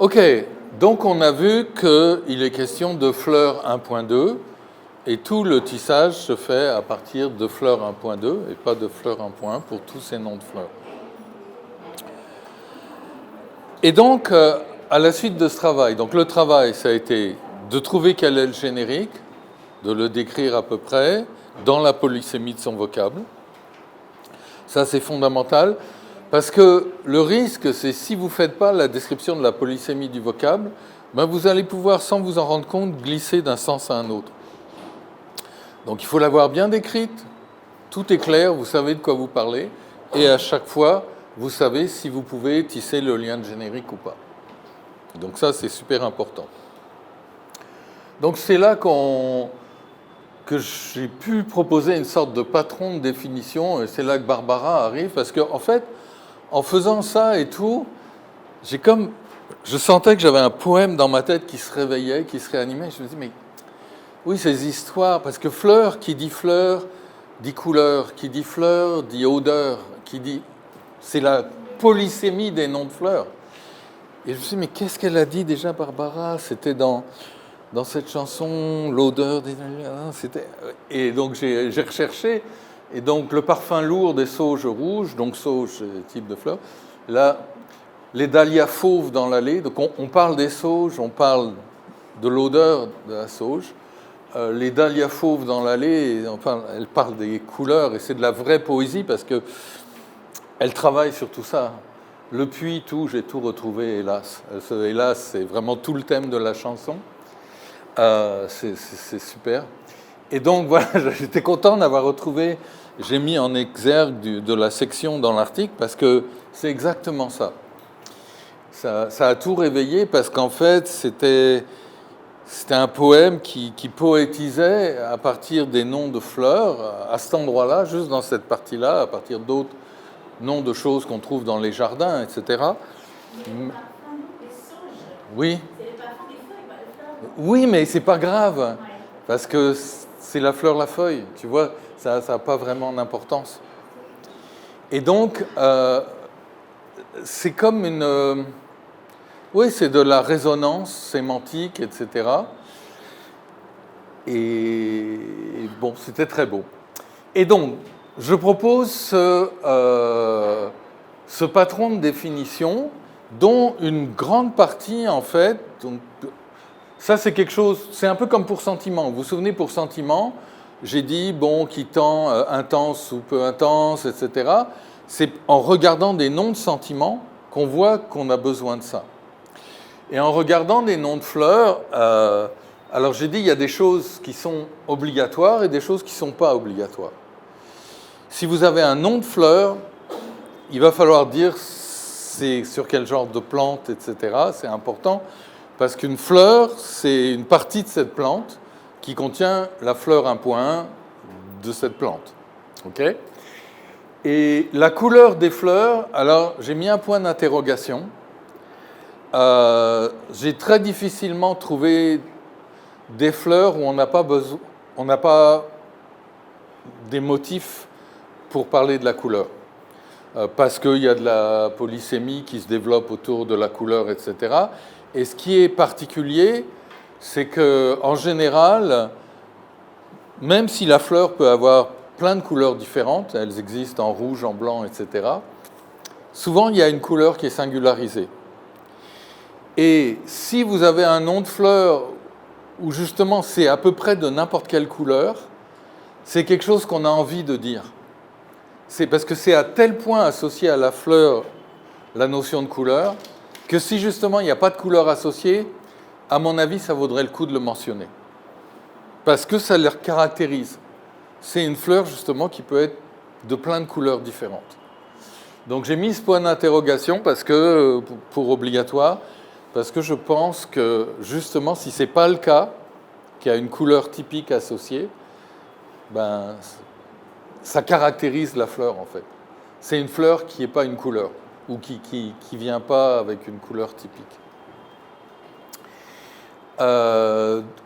Ok, donc on a vu qu'il est question de fleurs 1.2 et tout le tissage se fait à partir de fleurs 1.2 et pas de fleurs 1.1 pour tous ces noms de fleurs. Et donc, à la suite de ce travail, donc le travail, ça a été de trouver quel est le générique, de le décrire à peu près, dans la polysémie de son vocable. Ça, c'est fondamental, parce que le risque, c'est si vous ne faites pas la description de la polysémie du vocable, ben vous allez pouvoir, sans vous en rendre compte, glisser d'un sens à un autre. Donc il faut l'avoir bien décrite, tout est clair, vous savez de quoi vous parlez, et à chaque fois, vous savez si vous pouvez tisser le lien de générique ou pas. Donc ça, c'est super important. Donc c'est là que j'ai pu proposer une sorte de patron de définition, et c'est là que Barbara arrive, parce qu'en fait, en faisant ça et tout, je sentais que j'avais un poème dans ma tête qui se réveillait, qui se réanimait. Je me dis, mais oui, ces histoires, parce que fleur, qui dit fleur, dit couleur, qui dit fleur, dit odeur, c'est la polysémie des noms de fleurs. Et je me suis dit, mais qu'est-ce qu'elle a dit déjà, Barbara? C'était dans cette chanson, l'odeur des... Et donc j'ai recherché, et donc le parfum lourd des sauges rouges, donc sauge, c'est type de fleur, là, les dahlias fauves dans l'allée, donc on parle des sauges, on parle de l'odeur de la sauge, les dahlias fauves dans l'allée, enfin, elle parle des couleurs, et c'est de la vraie poésie, parce que elle travaille sur tout ça. Le puits, tout, j'ai tout retrouvé, hélas. Hélas, c'est vraiment tout le thème de la chanson. C'est super. Et donc, voilà, j'étais content d'avoir retrouvé, j'ai mis en exergue de la section dans l'article, parce que c'est exactement ça. Ça a tout réveillé, parce qu'en fait, c'était un poème qui poétisait à partir des noms de fleurs, à cet endroit-là, juste dans cette partie-là, à partir d'autres noms de choses qu'on trouve dans les jardins, etc. Oui. Oui, mais c'est pas grave, parce que c'est la fleur, la feuille, tu vois, ça n'a pas vraiment d'importance. Et donc, c'est comme une... oui, c'est de la résonance sémantique, etc. Et bon, c'était très beau. Et donc, je propose ce patron de définition dont une grande partie, en fait, donc, ça c'est quelque chose, c'est un peu comme pour sentiment. Vous vous souvenez, pour sentiment, j'ai dit, bon, qui tend, intense ou peu intense, etc. C'est en regardant des noms de sentiments qu'on voit qu'on a besoin de ça. Et en regardant des noms de fleurs, alors j'ai dit, il y a des choses qui sont obligatoires et des choses qui ne sont pas obligatoires. Si vous avez un nom de fleur, il va falloir dire c'est sur quel genre de plante, etc. C'est important, parce qu'une fleur, c'est une partie de cette plante qui contient la fleur 1.1 de cette plante. Okay ? Et la couleur des fleurs, alors j'ai mis un point d'interrogation. J'ai très difficilement trouvé des fleurs où on n'a pas des motifs pour parler de la couleur. Parce qu'il y a de la polysémie qui se développe autour de la couleur, etc. Et ce qui est particulier, c'est qu'en général, même si la fleur peut avoir plein de couleurs différentes, elles existent en rouge, en blanc, etc., souvent il y a une couleur qui est singularisée. Et si vous avez un nom de fleur où justement c'est à peu près de n'importe quelle couleur, c'est quelque chose qu'on a envie de dire. C'est parce que c'est à tel point associé à la fleur la notion de couleur que si justement il n'y a pas de couleur associée, à mon avis, ça vaudrait le coup de le mentionner. Parce que ça les caractérise. C'est une fleur justement qui peut être de plein de couleurs différentes. Donc j'ai mis ce point d'interrogation parce que, pour obligatoire, parce que je pense que justement, si ce n'est pas le cas, qu'il y a une couleur typique associée, ben, ça caractérise la fleur en fait. C'est une fleur qui n'est pas une couleur, ou qui vient pas avec une couleur typique.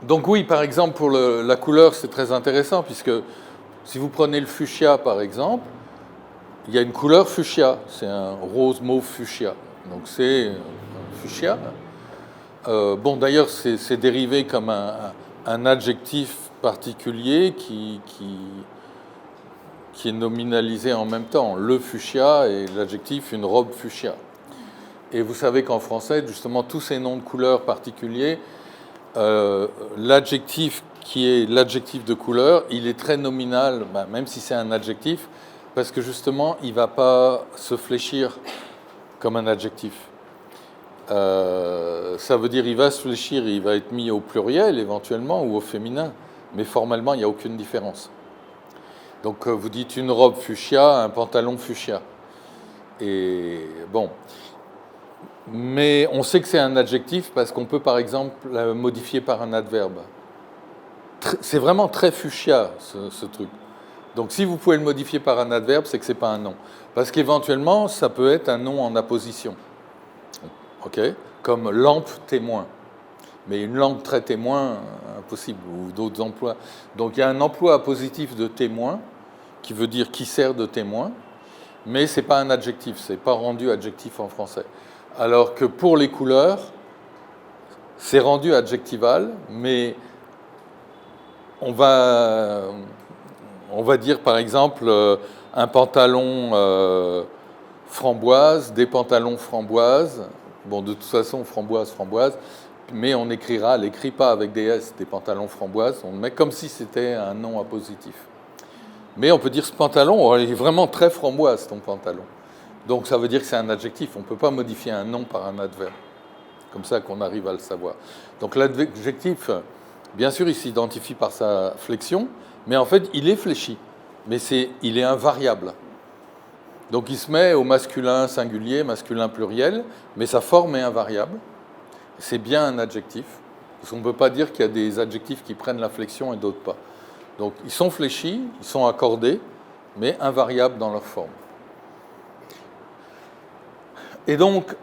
Donc oui, par exemple, pour la couleur, c'est très intéressant, puisque si vous prenez le fuchsia, par exemple, il y a une couleur fuchsia, c'est un rose mauve fuchsia. Donc c'est un fuchsia. Bon, d'ailleurs, c'est dérivé comme un adjectif particulier qui est nominalisé en même temps. Le fuchsia et l'adjectif une robe fuchsia. Et vous savez qu'en français, justement, tous ces noms de couleurs particuliers, l'adjectif qui est l'adjectif de couleur, il est très nominal, même si c'est un adjectif, parce que justement, il ne va pas se fléchir comme un adjectif. Ça veut dire il va se fléchir, il va être mis au pluriel éventuellement ou au féminin, mais formellement, il n'y a aucune différence. Donc vous dites une robe fuchsia, un pantalon fuchsia. Et bon. Mais on sait que c'est un adjectif parce qu'on peut par exemple la modifier par un adverbe. C'est vraiment très fuchsia ce truc. Donc si vous pouvez le modifier par un adverbe, c'est que ce n'est pas un nom. Parce qu'éventuellement, ça peut être un nom en apposition. Ok ? Comme lampe témoin. Mais une lampe très témoin, impossible, ou d'autres emplois. Donc il y a un emploi appositif de témoin, qui veut dire qui sert de témoin, mais ce n'est pas un adjectif, ce n'est pas rendu adjectif en français. Alors que pour les couleurs, c'est rendu adjectival, mais on va dire par exemple un pantalon framboise, des pantalons framboises. Bon, de toute façon, framboise, mais on l'écrit pas avec des S, des pantalons framboises, on le met comme si c'était un nom appositif. Mais on peut dire ce pantalon, il est vraiment très framboise, ton pantalon. Donc ça veut dire que c'est un adjectif, on ne peut pas modifier un nom par un adverbe. Comme ça qu'on arrive à le savoir. Donc l'adjectif, bien sûr, il s'identifie par sa flexion, mais en fait, il est fléchi, mais il est invariable. Donc il se met au masculin singulier, masculin pluriel, mais sa forme est invariable. C'est bien un adjectif, parce qu'on ne peut pas dire qu'il y a des adjectifs qui prennent la flexion et d'autres pas. Donc ils sont fléchis, ils sont accordés, mais invariables dans leur forme. Et donc,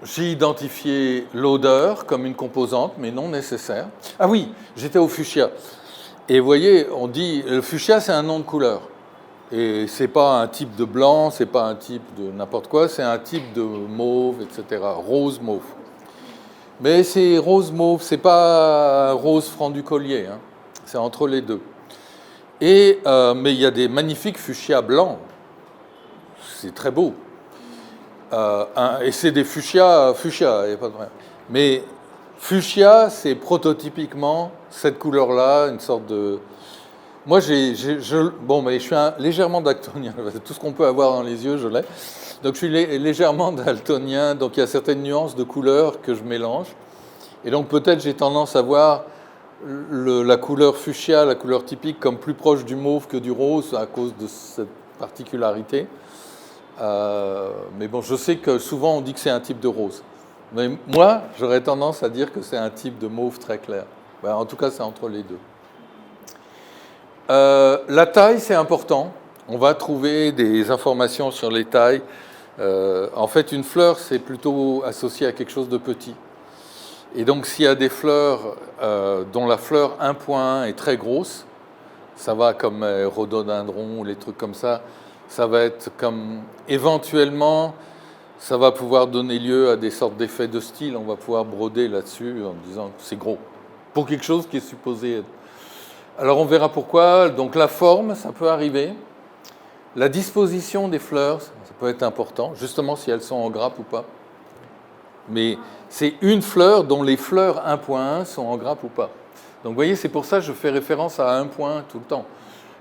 j'ai identifié l'odeur comme une composante, mais non nécessaire. Ah oui, j'étais au fuchsia. Et vous voyez, on dit, le fuchsia, c'est un nom de couleur. Et c'est pas un type de blanc, c'est pas un type de n'importe quoi, c'est un type de mauve, etc. Rose mauve. Mais c'est rose mauve, c'est pas rose franc du collier, hein. C'est entre les deux. Et, mais il y a des magnifiques fuchsias blancs. C'est très beau. Et c'est des fuchsias, il n'y a pas de problème. Mais fuchsia, c'est prototypiquement cette couleur-là, une sorte de... Moi, bon, mais je suis légèrement daltonien. Tout ce qu'on peut avoir dans les yeux, je l'ai. Donc, je suis légèrement daltonien. Donc, il y a certaines nuances de couleurs que je mélange. Et donc, peut-être j'ai tendance à voir la couleur fuchsia, la couleur typique, comme plus proche du mauve que du rose à cause de cette particularité. Mais bon, je sais que souvent, on dit que c'est un type de rose. Mais moi, j'aurais tendance à dire que c'est un type de mauve très clair. En tout cas, c'est entre les deux. La taille, c'est important. On va trouver des informations sur les tailles. En fait, une fleur, c'est plutôt associé à quelque chose de petit. Et donc, s'il y a des fleurs dont la fleur 1.1 est très grosse, ça va comme rhododendron ou les trucs comme ça, ça va être comme, éventuellement, ça va pouvoir donner lieu à des sortes d'effets de style. On va pouvoir broder là-dessus en disant que c'est gros, pour quelque chose qui est supposé être. Alors on verra pourquoi. Donc la forme, ça peut arriver. La disposition des fleurs, ça peut être important, justement si elles sont en grappe ou pas. Mais c'est une fleur dont les fleurs 1.1 sont en grappe ou pas. Donc vous voyez, c'est pour ça que je fais référence à 1 point tout le temps.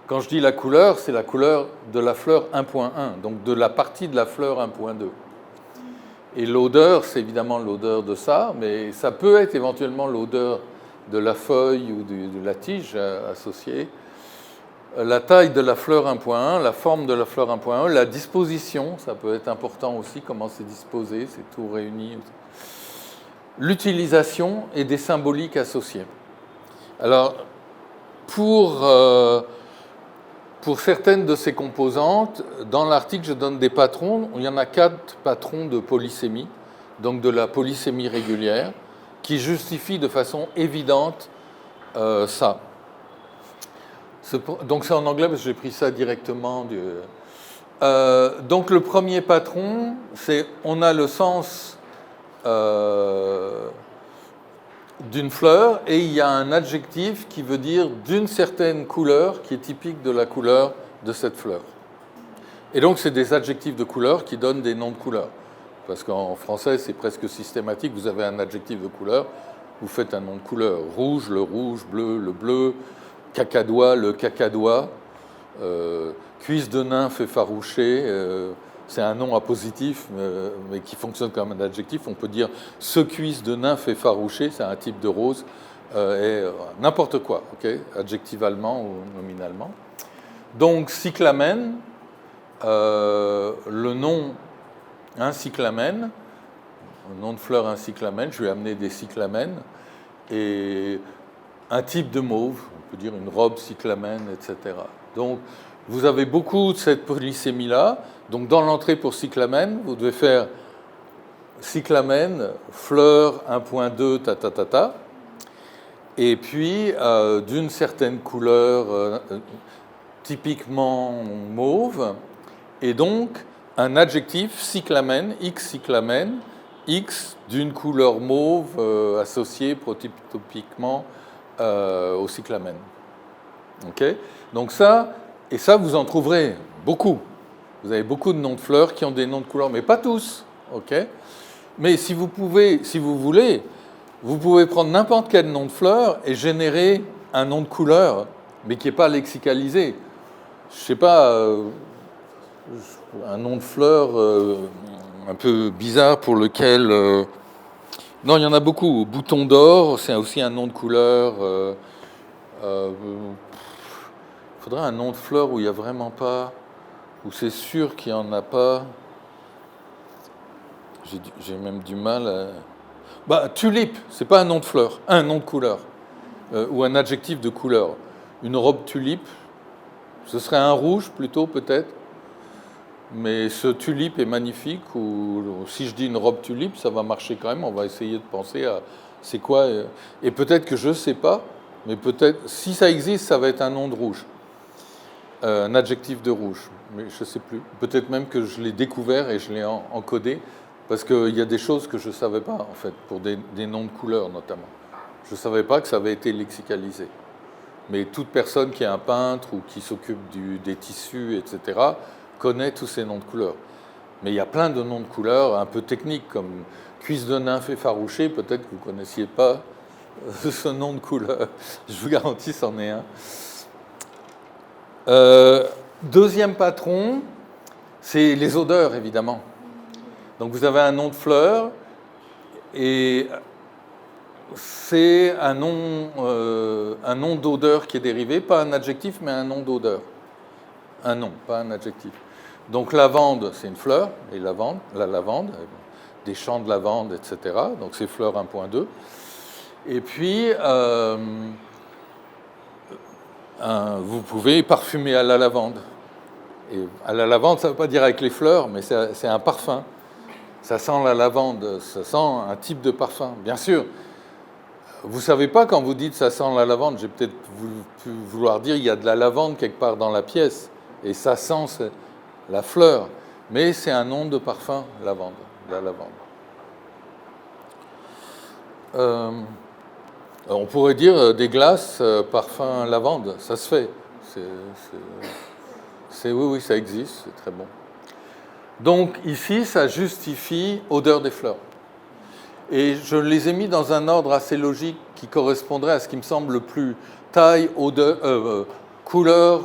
Quand je dis la couleur, c'est la couleur de la fleur 1.1, donc de la partie de la fleur 1.2. Et l'odeur, c'est évidemment l'odeur de ça, mais ça peut être éventuellement l'odeur de la feuille ou de la tige associée. La taille de la fleur 1.1, la forme de la fleur 1.1, la disposition, ça peut être important aussi, comment c'est disposé, c'est tout réuni. L'utilisation et des symboliques associées. Alors, pour certaines de ces composantes, dans l'article, je donne des patrons. Il y en a 4 patrons de polysémie, donc de la polysémie régulière, qui justifient de façon évidente ça. Donc c'est en anglais parce que j'ai pris ça directement. Donc le premier patron, c'est on a le sens d'une fleur, et il y a un adjectif qui veut dire d'une certaine couleur qui est typique de la couleur de cette fleur. Et donc, c'est des adjectifs de couleur qui donnent des noms de couleurs. Parce qu'en français, c'est presque systématique. Vous avez un adjectif de couleur, vous faites un nom de couleur. Rouge, le rouge, bleu, le bleu, cacadois, le cacadois, cuisse de nymphe effarouchée, c'est un nom appositif, mais qui fonctionne comme un adjectif. On peut dire ce cuisse de nymphe effarouchée, c'est un type de rose, et n'importe quoi, okay, adjectivalement ou nominalement. Donc, cyclamène, le nom un cyclamène, un nom de fleur un cyclamène, je vais amener des cyclamènes, et un type de mauve, on peut dire une robe cyclamène, etc. Donc, vous avez beaucoup de cette polysémie-là. Donc, dans l'entrée pour cyclamène, vous devez faire cyclamène, fleur 1.2, ta. Et puis, d'une certaine couleur, typiquement mauve, et donc un adjectif cyclamène, X d'une couleur mauve associée prototypiquement au cyclamène. Okay, donc ça, et ça vous en trouverez beaucoup. Vous avez beaucoup de noms de fleurs qui ont des noms de couleurs, mais pas tous. Okay, mais si vous voulez, vous pouvez prendre n'importe quel nom de fleur et générer un nom de couleur, mais qui n'est pas lexicalisé. Je ne sais pas, un nom de fleur un peu bizarre pour lequel... non, il y en a beaucoup. Bouton d'or, c'est aussi un nom de couleur. Il faudrait un nom de fleur où il n'y a vraiment pas... où c'est sûr qu'il n'y en a pas. J'ai même du mal à... tulipe, c'est pas un nom de fleur, un nom de couleur. Ou un adjectif de couleur. Une robe tulipe, ce serait un rouge plutôt peut-être. Mais ce tulipe est magnifique, ou si je dis une robe tulipe, ça va marcher quand même. On va essayer de penser à c'est quoi. Et peut-être que je ne sais pas, mais peut-être, si ça existe, ça va être un nom de rouge. Un adjectif de rouge, mais je ne sais plus. Peut-être même que je l'ai découvert et je l'ai encodé, parce qu'il y a des choses que je ne savais pas, en fait, pour des noms de couleurs notamment. Je ne savais pas que ça avait été lexicalisé. Mais toute personne qui est un peintre ou qui s'occupe des tissus, etc., connaît tous ces noms de couleurs. Mais il y a plein de noms de couleurs un peu techniques, comme cuisse de nymphe effarouchée, peut-être que vous ne connaissiez pas ce nom de couleur. Je vous garantis, c'en est un. Deuxième patron, c'est les odeurs, évidemment. Donc vous avez un nom de fleur, et c'est un nom d'odeur qui est dérivé, pas un adjectif, mais un nom d'odeur. Un nom, pas un adjectif. Donc lavande, c'est une fleur, et la lavande, des champs de lavande, etc. Donc c'est fleur 1.2. Et puis, vous pouvez parfumer à la lavande. Et à la lavande, ça ne veut pas dire avec les fleurs, mais c'est un parfum. Ça sent la lavande, ça sent un type de parfum. Bien sûr, vous ne savez pas quand vous dites ça sent la lavande, j'ai peut-être pu vouloir dire il y a de la lavande quelque part dans la pièce, et ça sent la fleur, mais c'est un nom de parfum, lavande, la lavande. On pourrait dire des glaces, parfum lavande, ça se fait. Oui, ça existe, c'est très bon. Donc ici, ça justifie odeur des fleurs. Et je les ai mis dans un ordre assez logique qui correspondrait à ce qui me semble le plus taille, odeur, couleur,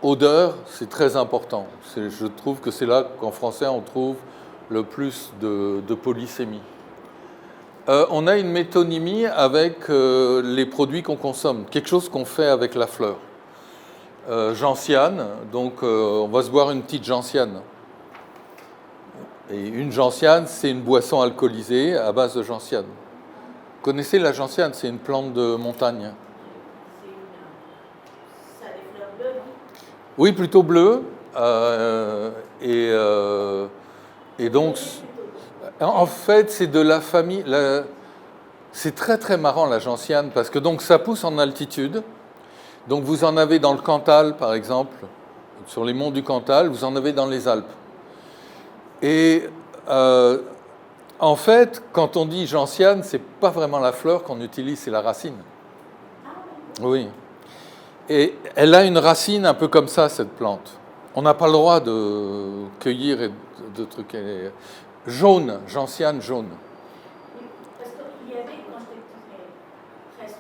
odeur, c'est très important. Je trouve que c'est là qu'en français on trouve le plus de polysémie. On a une métonymie avec les produits qu'on consomme, quelque chose qu'on fait avec la fleur. Gentiane, donc on va se boire une petite gentiane. Et une gentiane, c'est une boisson alcoolisée à base de gentiane. Vous connaissez la gentiane, c'est une plante de montagne. Ça a des fleurs bleues, non ? Oui, plutôt bleu. Et donc, en fait, c'est de la famille. C'est très très marrant la gentiane parce que donc ça pousse en altitude. Donc vous en avez dans le Cantal, par exemple, sur les monts du Cantal, vous en avez dans les Alpes. Et En fait, quand on dit gentiane, c'est pas vraiment la fleur qu'on utilise, c'est la racine. Oui. Et elle a une racine un peu comme ça, cette plante. On n'a pas le droit de cueillir et de trucs. Jaune, gentiane jaune. Parce qu'il y avait, quand j'étais presque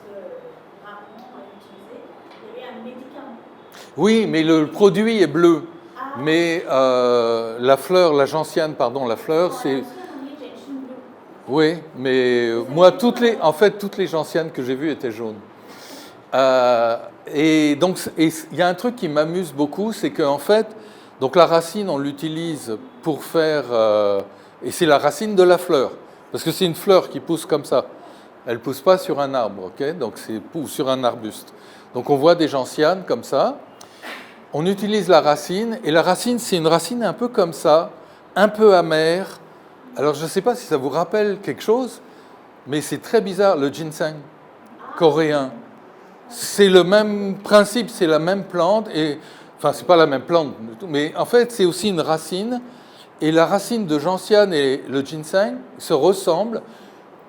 rarement utilisé, il y avait un médicament. Oui, mais le produit est bleu. Mais la fleur, la gentiane, pardon, la fleur, c'est... Oui, mais moi, toutes les gentianes que j'ai vues étaient jaunes. Et donc, il y a un truc qui m'amuse beaucoup, c'est qu'en fait, donc la racine, on l'utilise pour faire... et c'est la racine de la fleur, parce que c'est une fleur qui pousse comme ça. Elle ne pousse pas sur un arbre, ok? Donc ou sur un arbuste. Donc on voit des gentianes comme ça. On utilise la racine, et la racine, c'est une racine un peu comme ça, un peu amère. Alors je ne sais pas si ça vous rappelle quelque chose, mais c'est très bizarre, le ginseng coréen. C'est le même principe, c'est la même plante, et enfin c'est pas la même plante, mais en fait c'est aussi une racine, et la racine de gentiane et le ginseng se ressemblent,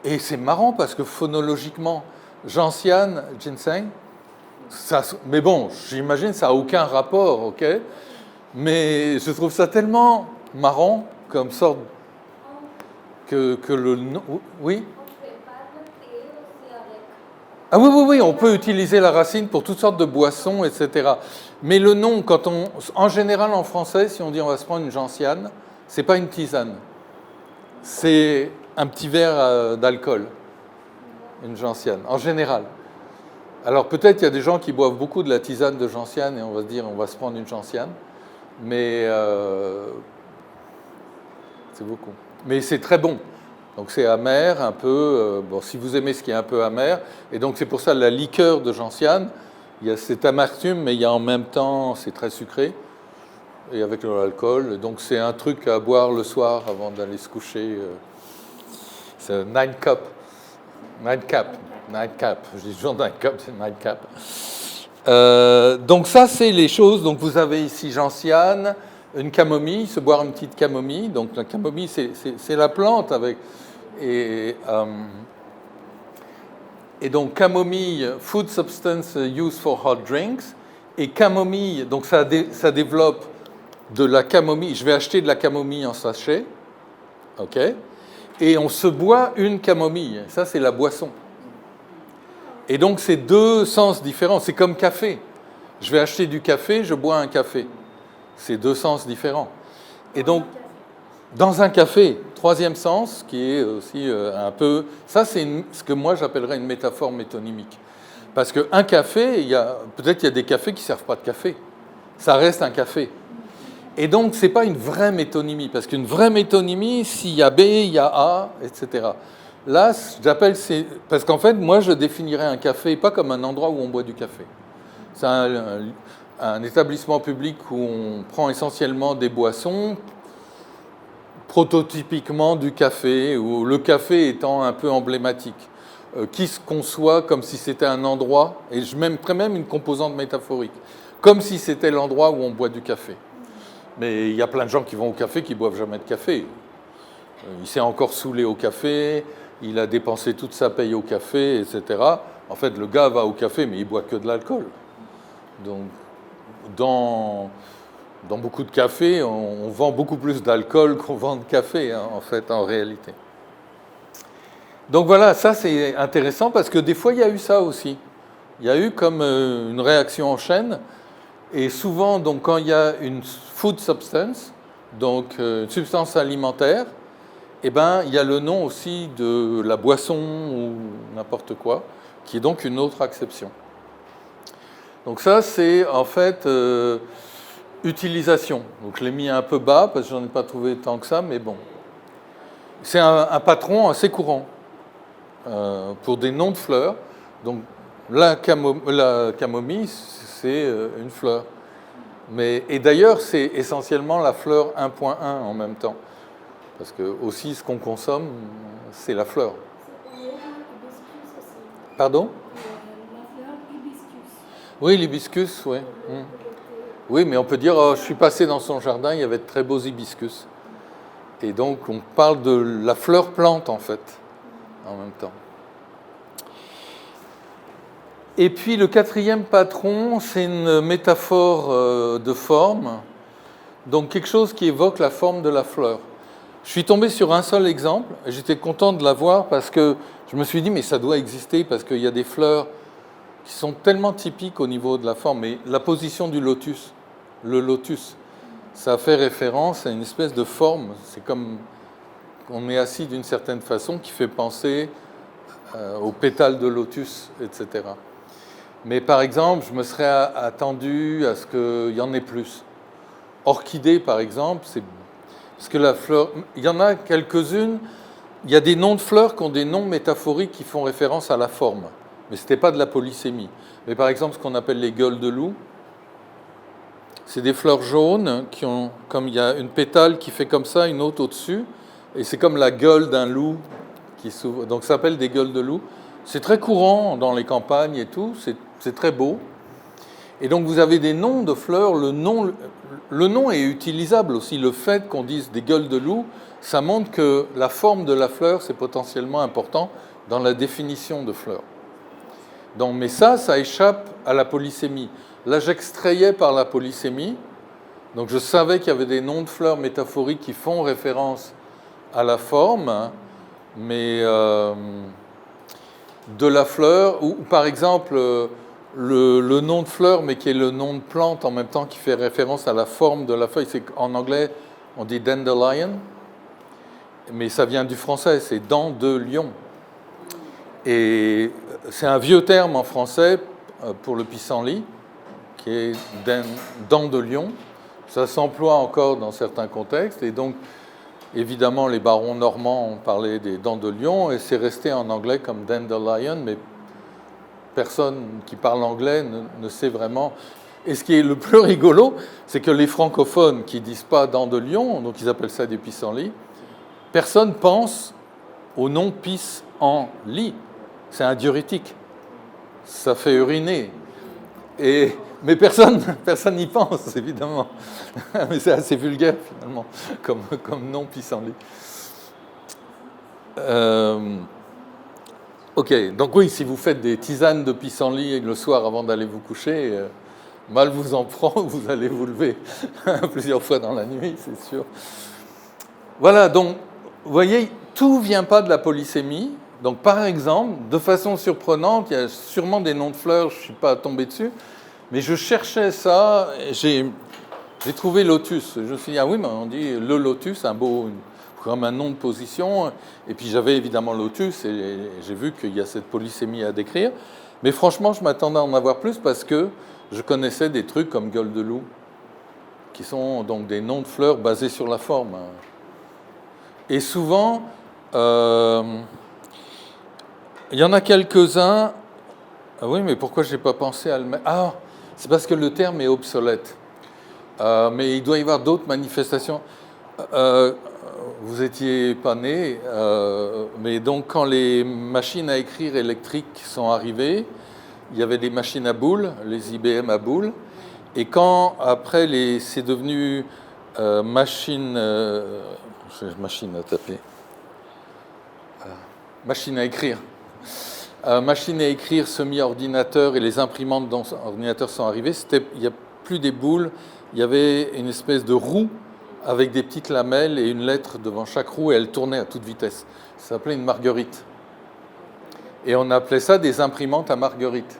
et c'est marrant parce que phonologiquement, gentiane, ginseng, ça, mais bon, j'imagine ça n'a aucun rapport, ok? Mais je trouve ça tellement marrant comme sorte que le nom... Oui? Ah oui, oui, oui, on peut utiliser la racine pour toutes sortes de boissons, etc. Mais le nom, en général en français, si on dit on va se prendre une gentiane, c'est pas une tisane. C'est un petit verre d'alcool, une gentiane, en général. Alors peut-être qu'il y a des gens qui boivent beaucoup de la tisane de gentiane et on va se dire on va se prendre une gentiane, mais c'est beaucoup. Mais c'est très bon. Donc c'est amer, un peu, bon, si vous aimez ce qui est un peu amer, et donc c'est pour ça la liqueur de gentiane, il y a cette amertume, mais il y a en même temps, c'est très sucré, et avec l'alcool, donc c'est un truc à boire le soir avant d'aller se coucher. C'est nightcap, je dis toujours nightcap, c'est nightcap. Donc ça, c'est les choses, donc vous avez ici gentiane, une camomille, se boire une petite camomille, donc la camomille, c'est la plante avec... Et donc camomille, food substance used for hot drinks, et camomille, donc ça développe de la camomille. Je vais acheter de la camomille en sachet, ok, et on se boit une camomille. Ça, c'est la boisson. Et donc, c'est deux sens différents. C'est comme café. Je vais acheter du café, je bois un café. C'est deux sens différents. Et donc, dans un café, troisième sens, qui est aussi un peu... Ça, c'est ce que moi, j'appellerais une métaphore métonymique. Parce qu'un café, peut-être qu'il y a des cafés qui ne servent pas de café. Ça reste un café. Et donc, ce n'est pas une vraie métonymie. Parce qu'une vraie métonymie, s'il y a B, il y a A, etc. Là, j'appelle... Parce qu'en fait, moi, je définirais un café pas comme un endroit où on boit du café. C'est un établissement public où on prend essentiellement des boissons, prototypiquement du café, où le café étant un peu emblématique, qui se conçoit comme si c'était un endroit, et je mettrais même une composante métaphorique, comme si c'était l'endroit où on boit du café. Mais il y a plein de gens qui vont au café qui ne boivent jamais de café. Il s'est encore saoulé au café, il a dépensé toute sa paye au café, etc. En fait, le gars va au café, mais il boit que de l'alcool. Donc, dans beaucoup de cafés, on vend beaucoup plus d'alcool qu'on vend de café, hein, en fait, en réalité. Donc voilà, ça c'est intéressant parce que des fois, il y a eu ça aussi. Il y a eu comme une réaction en chaîne. Et souvent, donc, quand il y a une food substance, donc une substance alimentaire, eh ben, il y a le nom aussi de la boisson ou n'importe quoi, qui est donc une autre acception. Donc ça, c'est en fait utilisation. Donc je l'ai mis un peu bas parce que j'en ai pas trouvé tant que ça, mais bon. C'est un patron assez courant pour des noms de fleurs. Donc la camomille, c'est une fleur. Et d'ailleurs, c'est essentiellement la fleur 1.1 en même temps. Parce que aussi, ce qu'on consomme, c'est la fleur. Pardon ? La fleur hibiscus. Oui, l'hibiscus, oui. Oui, mais on peut dire, je suis passé dans son jardin, il y avait de très beaux hibiscus. Et donc, on parle de la fleur-plante, en fait, en même temps. Et puis, le quatrième patron, c'est une métaphore de forme, donc quelque chose qui évoque la forme de la fleur. Je suis tombé sur un seul exemple, et j'étais content de l'avoir parce que je me suis dit, mais ça doit exister, parce qu'il y a des fleurs qui sont tellement typiques au niveau de la forme. Mais la position du lotus, le lotus, ça fait référence à une espèce de forme. C'est comme on est assis d'une certaine façon qui fait penser aux pétales de lotus, etc. Mais par exemple, je me serais attendu à ce qu'il y en ait plus. Orchidée, par exemple, c'est parce que la fleur, il y en a quelques-unes. Il y a des noms de fleurs qui ont des noms métaphoriques qui font référence à la forme. Mais ce n'était pas de la polysémie. Mais par exemple, ce qu'on appelle les gueules de loup, c'est des fleurs jaunes qui ont, comme il y a une pétale qui fait comme ça, une autre au-dessus, et c'est comme la gueule d'un loup qui s'ouvre. Donc ça s'appelle des gueules de loup. C'est très courant dans les campagnes et tout, c'est très beau. Et donc vous avez des noms de fleurs, le nom est utilisable aussi. Le fait qu'on dise des gueules de loup, ça montre que la forme de la fleur, c'est potentiellement important dans la définition de fleur. Donc, mais ça échappe à la polysémie. Là, j'extrayais par la polysémie, donc je savais qu'il y avait des noms de fleurs métaphoriques qui font référence à la forme, mais de la fleur, ou par exemple le nom de fleur, mais qui est le nom de plante en même temps, qui fait référence à la forme de la feuille. En anglais, on dit dandelion, mais ça vient du français, c'est dent de lion. Et c'est un vieux terme en français pour le pissenlit, qui est dent de lion. Ça s'emploie encore dans certains contextes, et donc évidemment les barons normands ont parlé des dents de lion, et c'est resté en anglais comme dandelion, mais personne qui parle anglais ne sait vraiment. Et ce qui est le plus rigolo, c'est que les francophones qui ne disent pas dents de lion, donc ils appellent ça des pissenlits, personne pense au nom pissenlit. C'est un diurétique. Ça fait uriner. Mais personne n'y pense, évidemment. Mais c'est assez vulgaire, finalement, comme nom pissenlit. Ok, donc oui, si vous faites des tisanes de pissenlit le soir avant d'aller vous coucher, mal vous en prend, vous allez vous lever plusieurs fois dans la nuit, c'est sûr. Voilà, donc, vous voyez, tout ne vient pas de la polysémie. Donc, par exemple, de façon surprenante, il y a sûrement des noms de fleurs, je ne suis pas tombé dessus, mais je cherchais ça, et j'ai trouvé lotus. Je me suis dit, ah oui, mais on dit le lotus, comme un nom de position. Et puis j'avais évidemment lotus, et j'ai vu qu'il y a cette polysémie à décrire. Mais franchement, je m'attendais à en avoir plus parce que je connaissais des trucs comme gueule de loup, qui sont donc des noms de fleurs basés sur la forme. Et souvent, il y en a quelques-uns. Ah oui, mais pourquoi je n'ai pas pensé à le mettre? Ah, c'est parce que le terme est obsolète. Mais il doit y avoir d'autres manifestations. Vous étiez pas né, mais donc quand les machines à écrire électriques sont arrivées, il y avait des machines à boules, les IBM à boules. Et quand après c'est devenu machine à taper, machine à écrire. Machine à écrire, semi-ordinateur et les imprimantes d'ordinateur sont arrivées, il n'y a plus des boules, il y avait une espèce de roue avec des petites lamelles et une lettre devant chaque roue et elle tournait à toute vitesse. Ça s'appelait une marguerite. Et on appelait ça des imprimantes à marguerite.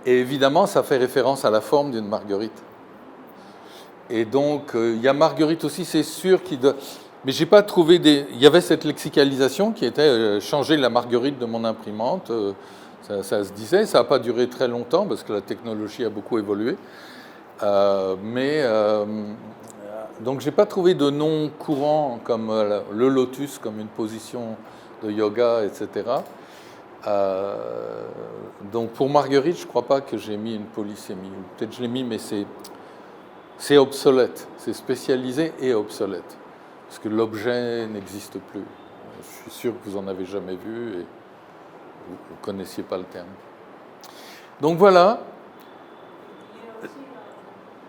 Et évidemment, ça fait référence à la forme d'une marguerite. Et donc, il y a marguerite aussi, c'est sûr qu'il doit... Mais j'ai pas trouvé il y avait cette lexicalisation qui était changer la marguerite de mon imprimante. Ça se disait, ça n'a pas duré très longtemps parce que la technologie a beaucoup évolué. Donc j'ai pas trouvé de nom courant comme le lotus, comme une position de yoga, etc. Donc pour marguerite, je crois pas que j'ai mis une polysémie. Peut-être je l'ai mis, mais c'est obsolète. C'est spécialisé et obsolète. Parce que l'objet n'existe plus. Je suis sûr que vous n'en avez jamais vu et vous ne connaissiez pas le terme. Donc voilà. Il y a aussi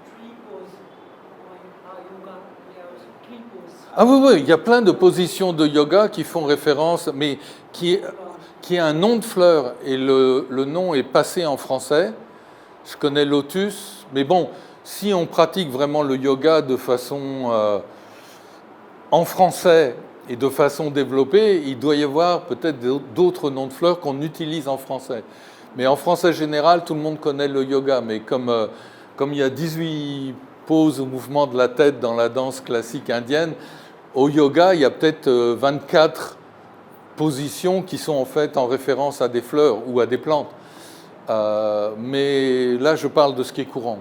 tree pose. Yoga, il y a aussi tree pose. Ah oui, oui, il y a plein de positions de yoga qui font référence, mais qui est un nom de fleur, et le nom est passé en français. Je connais lotus, mais bon, si on pratique vraiment le yoga de façon en français et de façon développée, il doit y avoir peut-être d'autres noms de fleurs qu'on utilise en français. Mais en français général, tout le monde connaît le yoga, mais comme il y a 18 poses ou mouvements de la tête dans la danse classique indienne, au yoga, il y a peut-être 24 positions qui sont en fait en référence à des fleurs ou à des plantes. Mais là, je parle de ce qui est courant.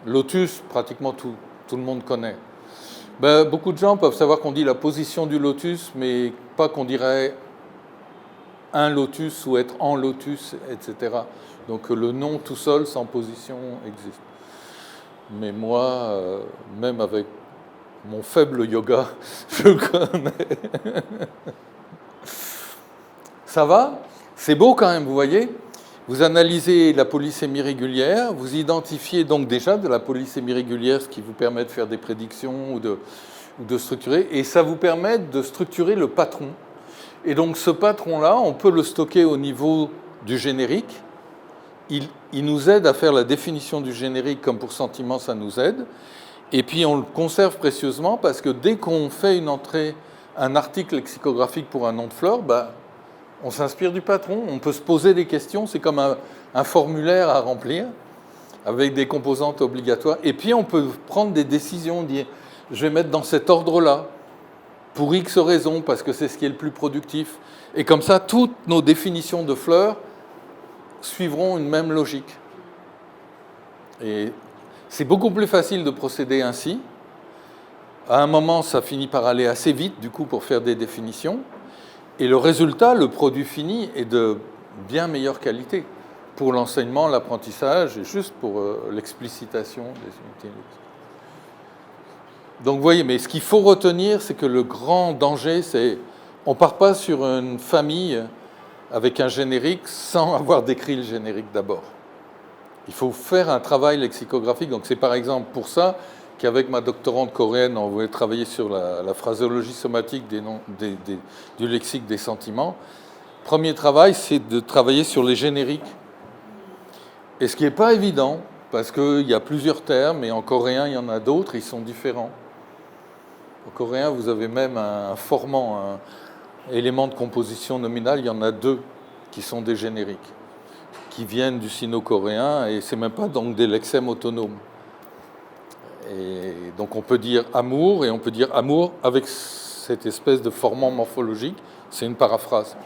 Lotus, pratiquement tout le monde connaît. Ben, beaucoup de gens peuvent savoir qu'on dit la position du lotus, mais pas qu'on dirait un lotus ou être en lotus, etc. Donc le nom tout seul, sans position, existe. Mais moi, même avec mon faible yoga, je connais. Ça va? C'est beau quand même, vous voyez? Vous analysez la polysémie régulière, vous identifiez donc déjà de la polysémie régulière, ce qui vous permet de faire des prédictions ou de structurer, et ça vous permet de structurer le patron. Et donc ce patron-là, on peut le stocker au niveau du générique. Il nous aide à faire la définition du générique, comme pour sentiment, ça nous aide. Et puis on le conserve précieusement parce que dès qu'on fait une entrée, un article lexicographique pour un nom de fleur, bah, on s'inspire du patron, on peut se poser des questions, c'est comme un formulaire à remplir avec des composantes obligatoires. Et puis on peut prendre des décisions, dire je vais mettre dans cet ordre-là, pour X raisons, parce que c'est ce qui est le plus productif. Et comme ça, toutes nos définitions de fleurs suivront une même logique. Et c'est beaucoup plus facile de procéder ainsi. À un moment, ça finit par aller assez vite, du coup, pour faire des définitions. Et le résultat, le produit fini, est de bien meilleure qualité pour l'enseignement, l'apprentissage et juste pour l'explicitation des unités. Donc, vous voyez, mais ce qu'il faut retenir, c'est que le grand danger, c'est on ne part pas sur une famille avec un générique sans avoir décrit le générique d'abord. Il faut faire un travail lexicographique. Donc, c'est par exemple pour ça qu'avec ma doctorante coréenne, on voulait travailler sur la phraséologie somatique du lexique des sentiments. Premier travail, c'est de travailler sur les génériques. Et ce qui n'est pas évident, parce qu'il y a plusieurs termes, et en coréen, il y en a d'autres, ils sont différents. En coréen, vous avez même un formant, un élément de composition nominale, il y en a 2 qui sont des génériques, qui viennent du sino-coréen, et ce n'est même pas donc des lexèmes autonomes. Et donc on peut dire amour, et on peut dire amour avec cette espèce de formant morphologique, c'est une paraphrase.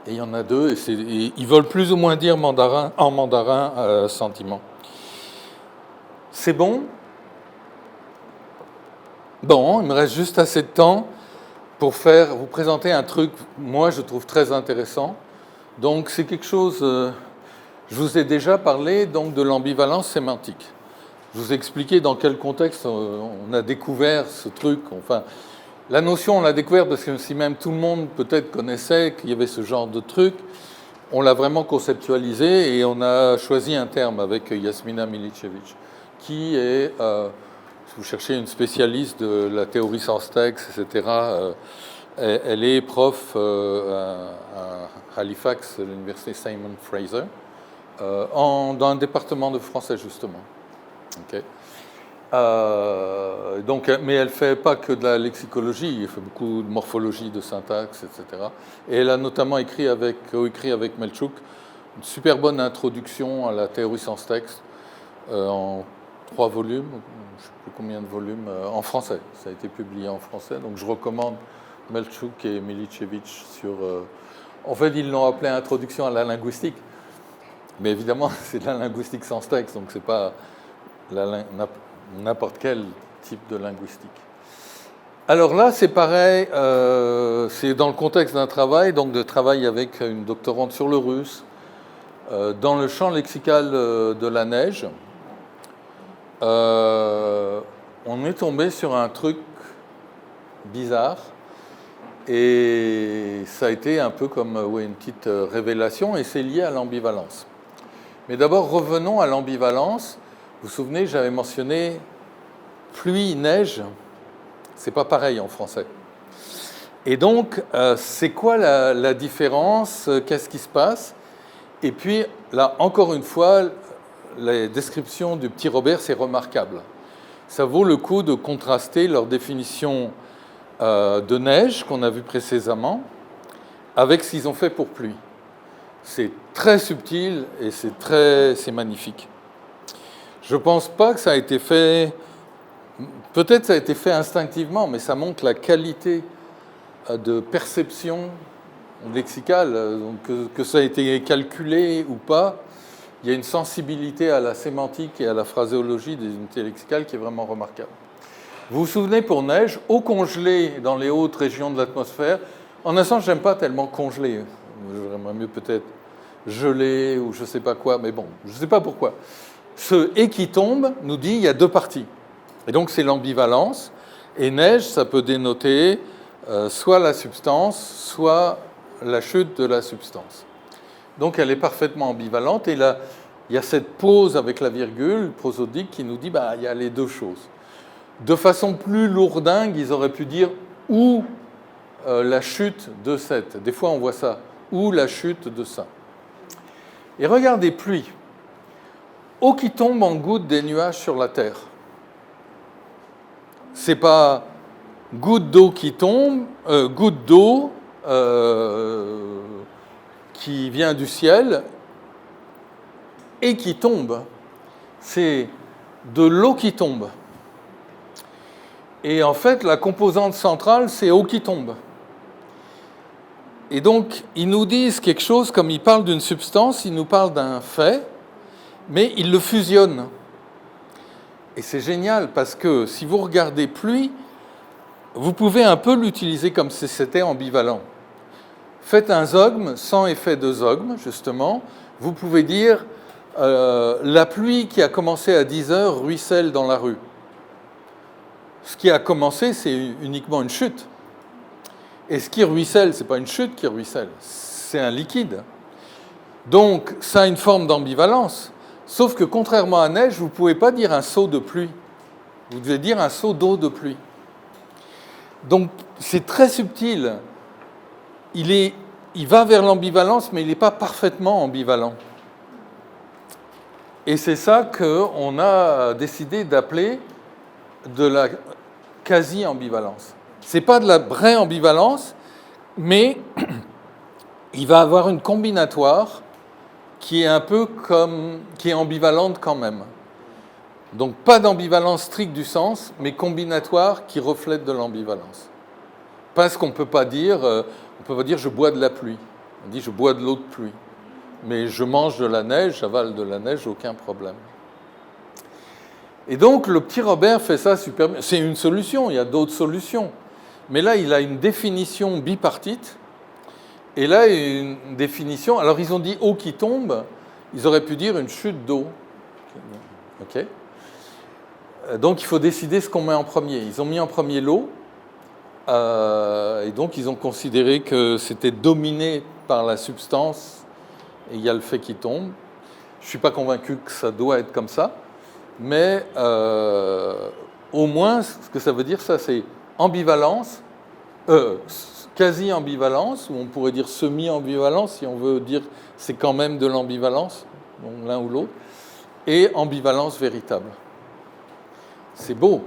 Et il y en a 2, et ils veulent plus ou moins dire en mandarin sentiment. C'est bon? Bon, il me reste juste assez de temps pour vous présenter un truc, moi je trouve très intéressant. Donc c'est quelque chose, je vous ai déjà parlé donc, de l'ambivalence sémantique. Je vous ai expliqué dans quel contexte on a découvert ce truc. Enfin, la notion, on l'a découverte parce que si même tout le monde peut-être connaissait qu'il y avait ce genre de truc, on l'a vraiment conceptualisé et on a choisi un terme avec Yasmina Milicevic, qui est, si vous cherchez une spécialiste de la théorie sans texte, etc., elle est prof à Halifax, à l'université Simon Fraser, dans un département de français, justement. Okay. Donc, mais elle ne fait pas que de la lexicologie, elle fait beaucoup de morphologie, de syntaxe, etc. Et elle a notamment écrit avec Melchuk une super bonne introduction à la théorie sans texte en 3 volumes, je ne sais plus combien de volumes, en français. Ça a été publié en français, donc je recommande Melchuk et Milicevic sur... en fait, ils l'ont appelé Introduction à la linguistique, mais évidemment, c'est de la linguistique sans texte, donc c'est pas n'importe quel type de linguistique. Alors là, c'est pareil, c'est dans le contexte d'un travail, donc de travail avec une doctorante sur le russe, dans le champ lexical de la neige. On est tombé sur un truc bizarre, et ça a été un peu comme une petite révélation, et c'est lié à l'ambivalence. Mais d'abord, revenons à l'ambivalence. Vous vous souvenez, j'avais mentionné pluie, neige, C'est pas pareil en français. Et donc, c'est quoi la différence? Qu'est-ce qui se passe? Et puis, là, encore une fois, la description du petit Robert, c'est remarquable. Ça vaut le coup de contraster leur définition de neige qu'on a vue précédemment avec ce qu'ils ont fait pour pluie. C'est très subtil et c'est magnifique. Je ne pense pas que ça a été fait... Peut-être ça a été fait instinctivement, mais ça montre la qualité de perception lexicale. Donc, que ça a été calculé ou pas, il y a une sensibilité à la sémantique et à la phraséologie des unités lexicales qui est vraiment remarquable. Vous vous souvenez, pour neige, eau congelée dans les hautes régions de l'atmosphère, en un sens, je n'aime pas tellement congelé. J'aimerais mieux peut-être gelé ou je ne sais pas quoi, mais bon, je ne sais pas pourquoi. Ce « et qui tombe » nous dit qu'il y a deux parties. Et donc, c'est l'ambivalence. Et neige, ça peut dénoter soit la substance, soit la chute de la substance. Donc, elle est parfaitement ambivalente. Et là, il y a cette pause avec la virgule prosodique qui nous dit il y a les deux choses. De façon plus lourdingue, ils auraient pu dire « ou la chute de cette ». Des fois, on voit ça. « Ou la chute de ça ». Et regardez, pluie. Eau qui tombe en gouttes des nuages sur la terre. C'est pas goutte d'eau qui tombe, goutte d'eau qui vient du ciel et qui tombe. C'est de l'eau qui tombe. Et en fait, la composante centrale, c'est eau qui tombe. Et donc, ils nous disent quelque chose, comme ils parlent d'une substance, ils nous parlent d'un fait, mais ils le fusionnent. Et c'est génial, parce que si vous regardez pluie, vous pouvez un peu l'utiliser comme si c'était ambivalent. Faites un zogme sans effet de zogme, justement. Vous pouvez dire la pluie qui a commencé à 10 heures ruisselle dans la rue. Ce qui a commencé, c'est uniquement une chute. Et ce qui ruisselle, ce n'est pas une chute qui ruisselle, c'est un liquide. Donc, ça a une forme d'ambivalence. Sauf que, contrairement à neige, vous ne pouvez pas dire un seau de pluie. Vous devez dire un seau d'eau de pluie. Donc, c'est très subtil. Il va vers l'ambivalence, mais il n'est pas parfaitement ambivalent. Et c'est ça qu'on a décidé d'appeler de la quasi-ambivalence. Ce n'est pas de la vraie ambivalence, mais il va avoir une combinatoire qui est ambivalente quand même. Donc pas d'ambivalence stricte du sens, mais combinatoire qui reflète de l'ambivalence. Parce qu'on ne peut pas dire je bois de la pluie. On dit je bois de l'eau de pluie. Mais je mange de la neige, j'avale de la neige, aucun problème. Et donc le petit Robert fait ça super bien. C'est une solution, il y a d'autres solutions. Mais là, il a une définition bipartite. Et là, une définition... Alors, ils ont dit eau qui tombe. Ils auraient pu dire une chute d'eau. OK. Donc, il faut décider ce qu'on met en premier. Ils ont mis en premier l'eau. Et donc, ils ont considéré que c'était dominé par la substance. Et il y a le fait qui tombe. Je ne suis pas convaincu que ça doit être comme ça. Mais au moins, ce que ça veut dire, ça, c'est ambivalence, quasi-ambivalence, ou on pourrait dire semi-ambivalence, si on veut dire c'est quand même de l'ambivalence, donc l'un ou l'autre, et ambivalence véritable. C'est beau.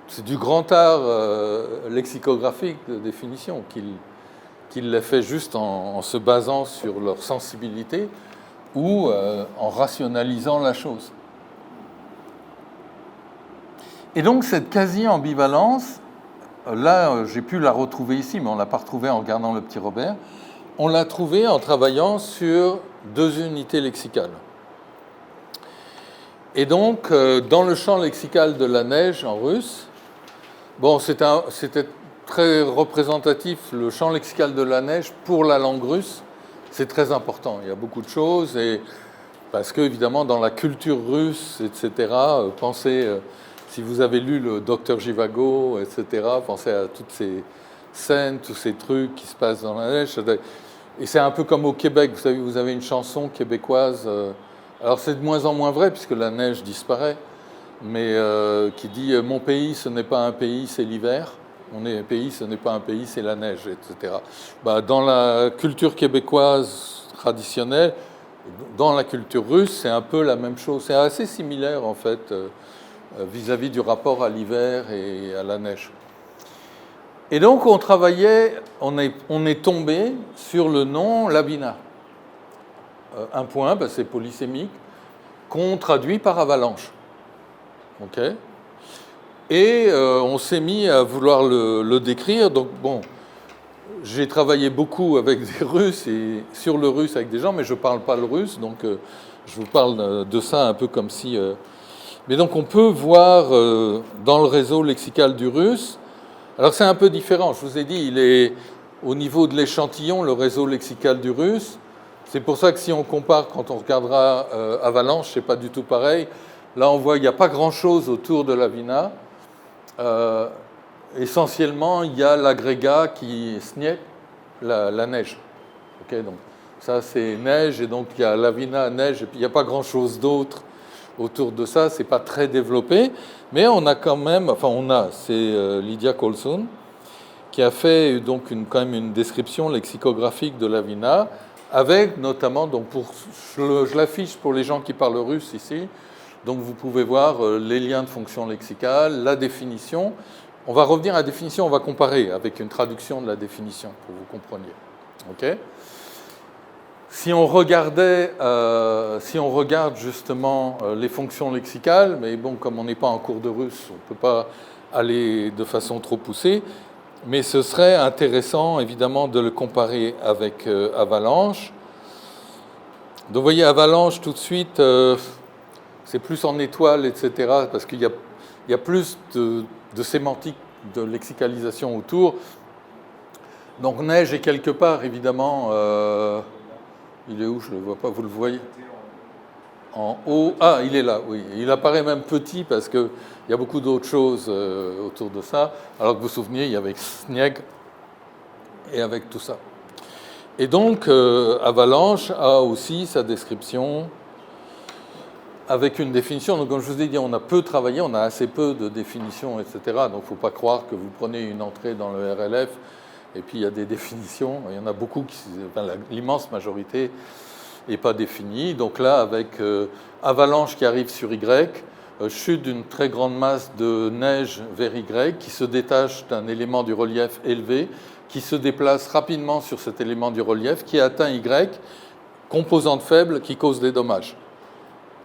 C'est du grand art lexicographique de définition qu'il l'a fait juste en se basant sur leur sensibilité ou en rationalisant la chose. Et donc cette quasi-ambivalence, là j'ai pu la retrouver ici, mais on ne l'a pas retrouvée en regardant le petit Robert, on l'a trouvée en travaillant sur deux unités lexicales. Et donc dans le champ lexical de la neige en russe, bon, c'était très représentatif, le champ lexical de la neige pour la langue russe, c'est très important, il y a beaucoup de choses, et parce que évidemment dans la culture russe, etc., pensez... Si vous avez lu le Docteur Zhivago, etc., pensez à toutes ces scènes, tous ces trucs qui se passent dans la neige. Et c'est un peu comme au Québec. Vous savez, vous avez une chanson québécoise. Alors c'est de moins en moins vrai puisque la neige disparaît. mais qui dit « Mon pays, ce n'est pas un pays, c'est l'hiver. Mon pays, ce n'est pas un pays, c'est la neige, etc. » Dans la culture québécoise traditionnelle, dans la culture russe, c'est un peu la même chose. C'est assez similaire, en fait, vis-à-vis du rapport à l'hiver et à la neige. Et donc, on travaillait, on est tombé sur le nom lavina. Un point, c'est polysémique, qu'on traduit par avalanche. OK ? Et on s'est mis à vouloir le décrire. Donc, bon, j'ai travaillé beaucoup avec des Russes et sur le russe avec des gens, mais je ne parle pas le russe, donc je vous parle de ça un peu comme si... Mais donc, on peut voir dans le réseau lexical du russe. Alors, c'est un peu différent. Je vous ai dit, il est au niveau de l'échantillon, le réseau lexical du russe. C'est pour ça que si on compare, quand on regardera Avalanche, c'est pas du tout pareil. Là, on voit qu'il n'y a pas grand-chose autour de Lavina. Essentiellement, il y a l'agrégat qui est snieg, la neige. Okay, donc, ça, c'est neige, et donc il y a Lavina, neige, et puis il n'y a pas grand-chose d'autre autour de ça. C'est pas très développé, mais on a quand même, c'est Lydia Colson qui a fait donc quand même une description lexicographique de Lavina, avec notamment, donc je l'affiche pour les gens qui parlent russe ici, donc vous pouvez voir les liens de fonction lexicale, la définition. On va revenir à la définition, on va comparer avec une traduction de la définition pour que vous compreniez. Okay ? Si on regarde justement les fonctions lexicales, mais bon, comme on n'est pas en cours de russe, on ne peut pas aller de façon trop poussée, mais ce serait intéressant évidemment de le comparer avec Avalanche. Donc vous voyez, Avalanche tout de suite, c'est plus en étoile, etc., parce qu'il y a plus de sémantique, de lexicalisation autour. Donc neige est quelque part, évidemment... il est où? Je ne le vois pas, vous le voyez? En haut. Ah, il est là, oui. Il apparaît même petit parce qu'il y a beaucoup d'autres choses autour de ça. Alors que vous vous souvenez, il y avait Snieg et avec tout ça. Et donc, Avalanche a aussi sa description avec une définition. Donc, comme je vous ai dit, on a peu travaillé, on a assez peu de définitions, etc. Donc, il ne faut pas croire que vous prenez une entrée dans le RLF et puis il y a des définitions. Il y en a beaucoup, l'immense majorité n'est pas définie. Donc là, avec Avalanche qui arrive sur Y, chute d'une très grande masse de neige vers Y qui se détache d'un élément du relief élevé, qui se déplace rapidement sur cet élément du relief, qui atteint Y, composante faible qui cause des dommages.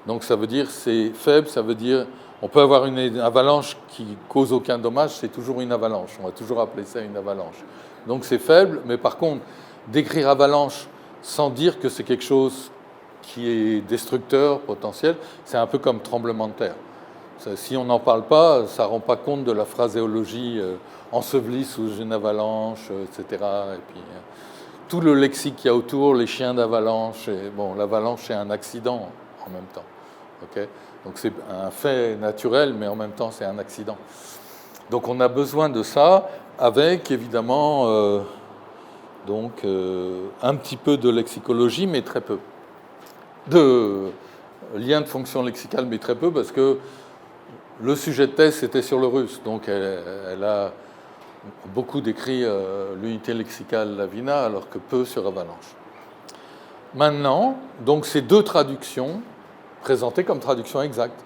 Donc ça veut dire c'est faible, ça veut dire on peut avoir une avalanche qui cause aucun dommage, c'est toujours une avalanche. On va toujours appeler ça une avalanche. Donc c'est faible, mais par contre, décrire avalanche sans dire que c'est quelque chose qui est destructeur, potentiel, c'est un peu comme tremblement de terre. Si on n'en parle pas, ça ne rend pas compte de la phraséologie ensevelie sous une avalanche, etc. Et puis tout le lexique qu'il y a autour, les chiens d'avalanche, bon, l'avalanche c'est un accident en même temps. Okay, donc c'est un fait naturel, mais en même temps c'est un accident. Donc on a besoin de ça, avec évidemment un petit peu de lexicologie, mais très peu. De liens de fonction lexicale, mais très peu, parce que le sujet de thèse c'était sur le russe. Donc elle a beaucoup décrit l'unité lexicale Lavina, alors que peu sur Avalanche. Maintenant, donc ces deux traductions présentées comme traduction exacte.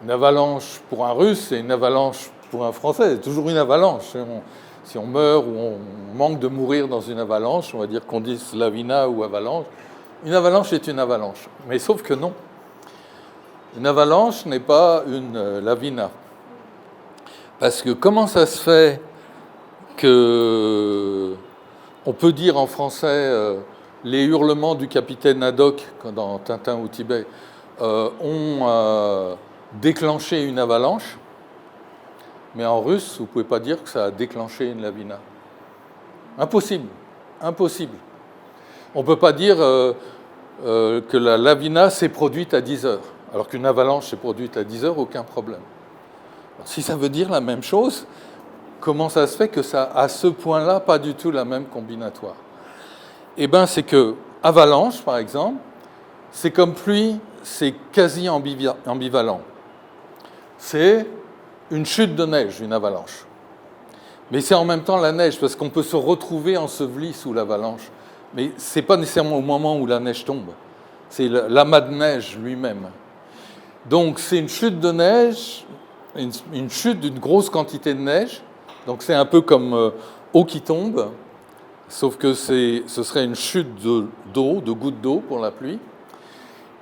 Une avalanche pour un russe, c'est une avalanche pour un français, c'est toujours une avalanche. Si on meurt ou on manque de mourir dans une avalanche, on va dire qu'on dise lavina ou avalanche. Une avalanche est une avalanche, mais sauf que non. Une avalanche n'est pas une lavina. Parce que comment ça se fait que on peut dire en français les hurlements du capitaine Haddock dans Tintin au Tibet ont déclenché une avalanche, mais en russe, vous ne pouvez pas dire que ça a déclenché une lavina. Impossible. Impossible. On ne peut pas dire que la lavina s'est produite à 10 heures, alors qu'une avalanche s'est produite à 10 heures, aucun problème. Alors, si ça veut dire la même chose, comment ça se fait que ça, à ce point-là, pas du tout la même combinatoire? Eh bien, c'est que avalanche, par exemple, c'est comme pluie c'est quasi ambivalent. C'est une chute de neige, une avalanche. Mais c'est en même temps la neige, parce qu'on peut se retrouver enseveli sous l'avalanche. Mais ce n'est pas nécessairement au moment où la neige tombe. C'est l'amas de neige lui-même. Donc c'est une chute de neige, une chute d'une grosse quantité de neige. Donc c'est un peu comme eau qui tombe, sauf que ce serait une chute d'eau, de gouttes d'eau pour la pluie.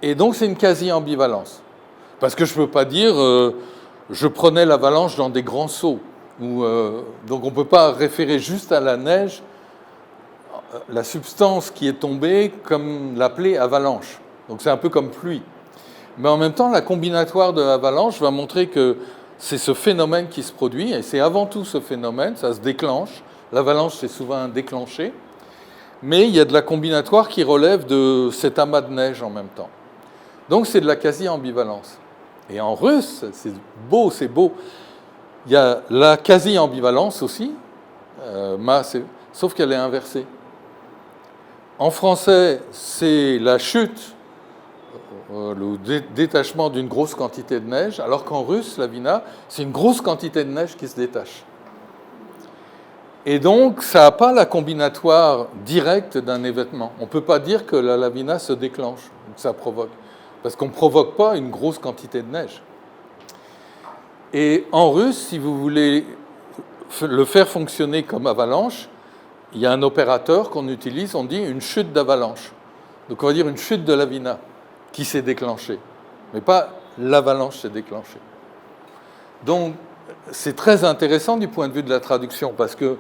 Et donc c'est une quasi-ambivalence. Parce que je ne peux pas dire je prenais l'avalanche dans des grands seaux. Donc on ne peut pas référer juste à la neige, la substance qui est tombée, comme l'appeler avalanche. Donc c'est un peu comme pluie. Mais en même temps, la combinatoire de avalanche va montrer que c'est ce phénomène qui se produit, et c'est avant tout ce phénomène, ça se déclenche. L'avalanche, c'est souvent un déclenché, mais il y a de la combinatoire qui relève de cet amas de neige en même temps. Donc c'est de la quasi-ambivalence. Et en russe, c'est beau, c'est beau. Il y a la quasi-ambivalence aussi, sauf qu'elle est inversée. En français, c'est la chute, le détachement d'une grosse quantité de neige, alors qu'en russe, lavina, c'est une grosse quantité de neige qui se détache. Et donc, ça n'a pas la combinatoire directe d'un événement. On ne peut pas dire que la lavina se déclenche, que ça provoque, parce qu'on ne provoque pas une grosse quantité de neige. Et en russe, si vous voulez le faire fonctionner comme avalanche, il y a un opérateur qu'on utilise, on dit une chute d'avalanche. Donc on va dire une chute de lavina qui s'est déclenchée, mais pas l'avalanche s'est déclenchée. Donc c'est très intéressant du point de vue de la traduction, parce que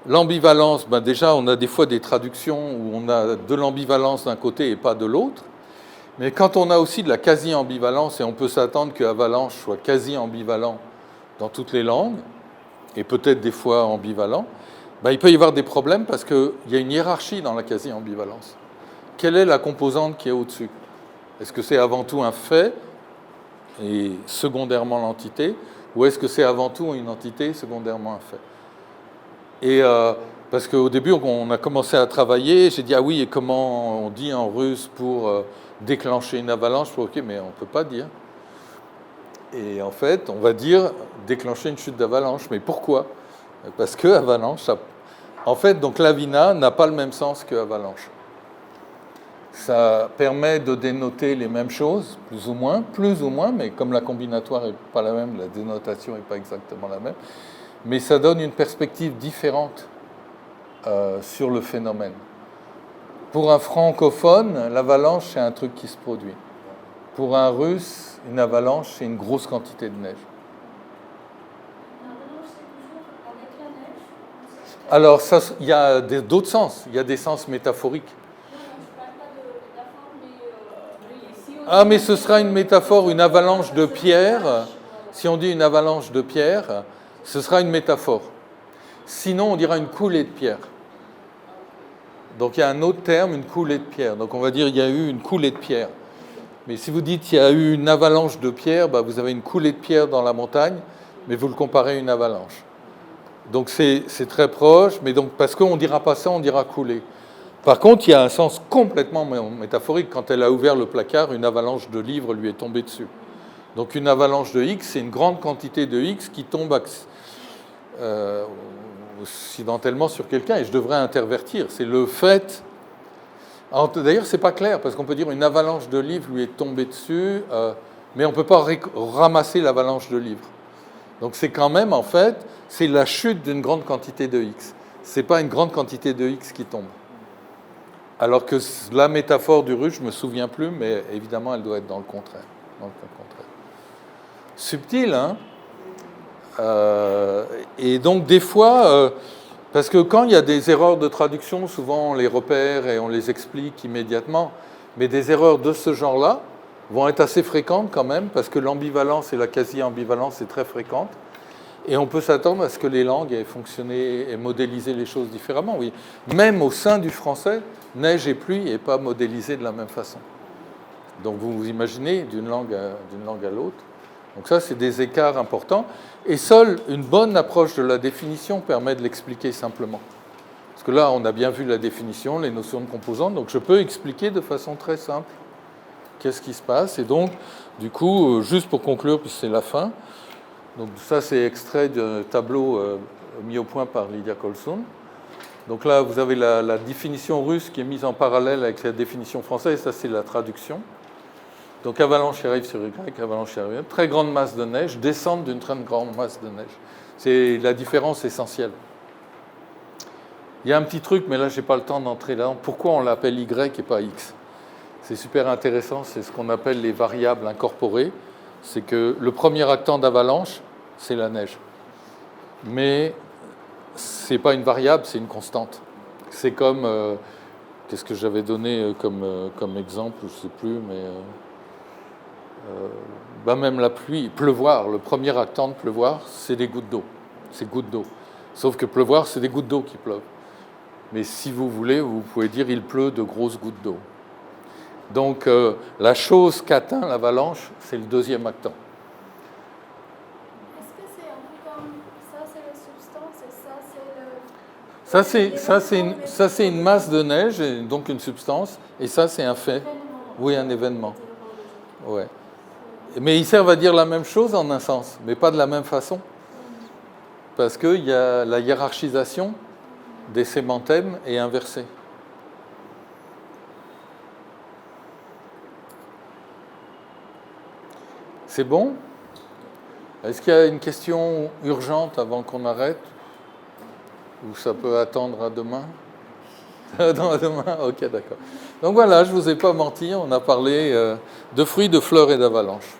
l'ambivalence, déjà on a des fois des traductions où on a de l'ambivalence d'un côté et pas de l'autre, mais quand on a aussi de la quasi-ambivalence, et on peut s'attendre que avalanche soit quasi-ambivalent dans toutes les langues, et peut-être des fois ambivalent, il peut y avoir des problèmes parce qu'il y a une hiérarchie dans la quasi-ambivalence. Quelle est la composante qui est au-dessus? Est-ce que c'est avant tout un fait et secondairement l'entité, ou est-ce que c'est avant tout une entité et secondairement un fait? Et parce qu'au début, on a commencé à travailler, j'ai dit, ah oui, et comment on dit en russe pour déclencher une avalanche? Ok, mais on ne peut pas dire. Et en fait, on va dire déclencher une chute d'avalanche. Mais pourquoi? Parce que avalanche, en fait, donc lavina n'a pas le même sens que avalanche. Ça permet de dénoter les mêmes choses, plus ou moins, mais comme la combinatoire n'est pas la même, la dénotation n'est pas exactement la même, mais ça donne une perspective différente sur le phénomène. Pour un francophone, l'avalanche, c'est un truc qui se produit. Pour un russe, une avalanche, c'est une grosse quantité de neige. Alors, il y a d'autres sens. Il y a des sens métaphoriques. Ah, mais ce sera une métaphore, une avalanche de pierre. Si on dit une avalanche de pierre, ce sera une métaphore. Sinon, on dira une coulée de pierre. Donc, il y a un autre terme, une coulée de pierre. Donc, on va dire il y a eu une coulée de pierre. Mais si vous dites qu'il y a eu une avalanche de pierre, vous avez une coulée de pierre dans la montagne, mais vous le comparez à une avalanche. Donc c'est très proche, mais donc, parce qu'on ne dira pas ça, on dira couler. Par contre, il y a un sens complètement métaphorique. Quand elle a ouvert le placard, une avalanche de livres lui est tombée dessus. Donc une avalanche de X, c'est une grande quantité de X qui tombe accidentellement sur quelqu'un, et je devrais intervertir. C'est le fait... D'ailleurs, ce n'est pas clair, parce qu'on peut dire une avalanche de livres lui est tombée dessus, mais on ne peut pas ramasser l'avalanche de livres. Donc c'est quand même, en fait, c'est la chute d'une grande quantité de X. Ce n'est pas une grande quantité de X qui tombe. Alors que la métaphore du russe, je ne me souviens plus, mais évidemment, elle doit être dans le contraire. Subtil, hein? Et donc, des fois, parce que quand il y a des erreurs de traduction, souvent on les repère et on les explique immédiatement, mais des erreurs de ce genre-là vont être assez fréquentes quand même, parce que l'ambivalence et la quasi-ambivalence est très fréquente. Et on peut s'attendre à ce que les langues aient fonctionné et modélisé les choses différemment. Oui. Même au sein du français, neige et pluie n'est pas modélisé de la même façon. Donc vous vous imaginez d'une langue à l'autre. Donc ça, c'est des écarts importants. Et seule une bonne approche de la définition permet de l'expliquer simplement. Parce que là, on a bien vu la définition, les notions de composantes, donc je peux expliquer de façon très simple qu'est-ce qui se passe. Et donc, du coup, juste pour conclure, puisque c'est la fin, donc ça c'est extrait d'un tableau mis au point par Lydia Colson. Donc là, vous avez la définition russe qui est mise en parallèle avec la définition française, ça c'est la traduction. Donc avalanche qui arrive sur Y, avalanche qui arrive, très grande masse de neige, descente d'une très grande masse de neige. C'est la différence essentielle. Il y a un petit truc, mais là, je n'ai pas le temps d'entrer là. Pourquoi on l'appelle Y et pas X? C'est super intéressant, c'est ce qu'on appelle les variables incorporées. C'est que le premier actant d'avalanche, c'est la neige. Mais ce n'est pas une variable, c'est une constante. C'est comme... qu'est-ce que j'avais donné comme exemple? Je ne sais plus, mais... même la pluie, pleuvoir, le premier actant de pleuvoir, c'est des gouttes d'eau. C'est gouttes d'eau. Sauf que pleuvoir, c'est des gouttes d'eau qui pleuvent. Mais si vous voulez, vous pouvez dire il pleut de grosses gouttes d'eau. Donc la chose qu'atteint l'avalanche, c'est le deuxième actant. Est-ce que c'est un peu comme ça, c'est la substance et ça, c'est le... Ça, c'est une masse de neige, et donc une substance, et ça, c'est un fait. Oui, un événement. Ouais. Mais ils servent à dire la même chose en un sens, mais pas de la même façon. Parce qu'il y a la hiérarchisation des sémantèmes est inversée. C'est bon? Est-ce qu'il y a une question urgente avant qu'on arrête? Ou ça peut attendre à demain? Non, à demain? Ok, d'accord. Donc voilà, je ne vous ai pas menti, on a parlé de fruits, de fleurs et d'avalanches.